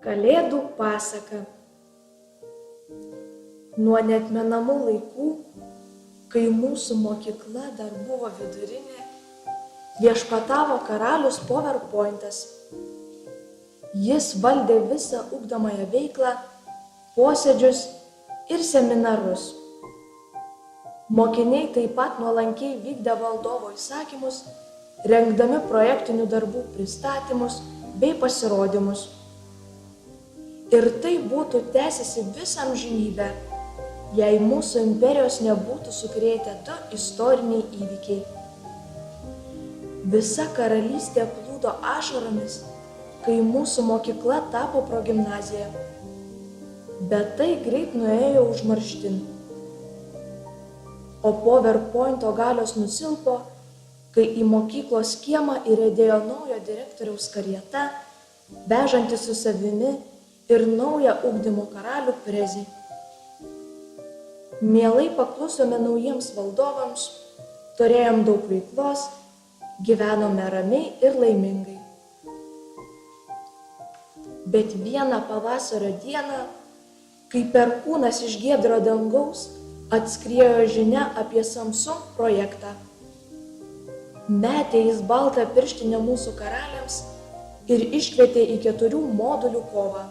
Kalėdų pasaka. Nuo neatmenamų laikų, kai mūsų mokykla dar buvo vidurinė, viešpatavo karalius PowerPointas. Jis valdė visą ugdomąją veiklą, posėdžius ir seminarus. Mokiniai taip pat nuolankiai vykdė valdovo įsakymus, rengdami projektinių darbų pristatymus bei pasirodymus. Ir tai būtų tęsiasi visą amžinybę, jei mūsų imperijos nebūtų sukrėtę du istoriniai įvykiai. Visa karalystė plūdo ašaromis, kai mūsų mokykla tapo progimnazija. Bet tai greit nuėjo užmarštin. O PowerPointo galios nusilpo, kai į mokyklos kiemą įriedėjo naujo direktoriaus karieta, vežanti su savimi ir naują ugdymo karalių prezį. Mielai paklusome naujiems valdovams, turėjom daug veiklos, gyvenome ramiai ir laimingai. Bet vieną pavasario dieną, kai perkūnas iš giedro dangaus atskriejo žinia apie Samsung projektą, metė jis baltą pirštinę mūsų karaliams ir iškvietė į 4 modulių kovą.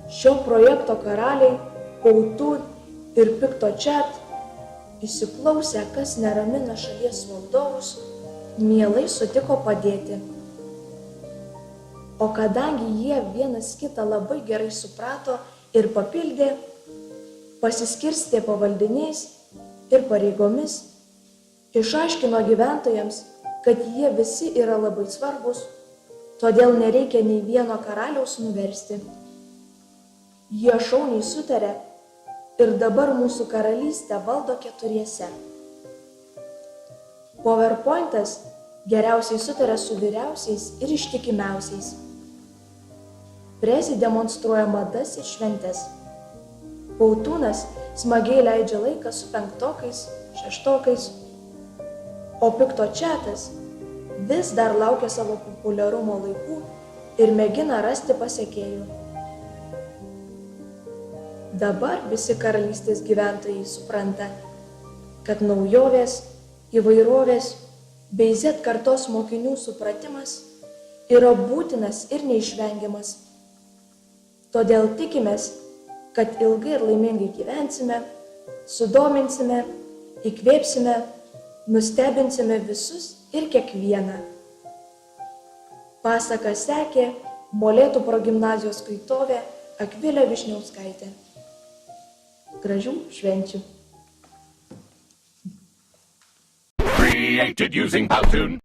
Šio projekto karaliai, Powtoon ir PictoChat, įsiklausę, kas neramina šalies valdovus, mielai sutiko padėti. O kadangi jie vienas kitą labai gerai suprato ir papildė, pasiskirstė pavaldiniais ir pareigomis, išaiškino gyventojams, kad jie visi yra labai svarbus, todėl nereikia nei vieno karaliaus nuversti. Jie šauniai sutarė ir dabar mūsų karalystę valdo 4. PowerPointas geriausiai sutarė su vyriausiais ir ištikimiausiais. Prezį demonstruoja madas ir šventes. Powtoonas smagiai leidžia laiką su 5-okais, 6-okais, o PictoChatas vis dar laukia savo populiarumo laikų ir mėgina rasti pasekėjų. Dabar visi karalystės gyventojai supranta, kad naujovės, įvairovės bei Z kartos mokinių supratimas yra būtinas ir neišvengiamas. Todėl tikimės, kad ilgai ir laimingai gyvensime, sudominsime, įkvėpsime, nustebinsime visus ir kiekvieną. Pasaką sekė Molėtų progimnazijos skaitovė Akvilė Višniauskaitė. Gražių švenčių. Created using Powtoon.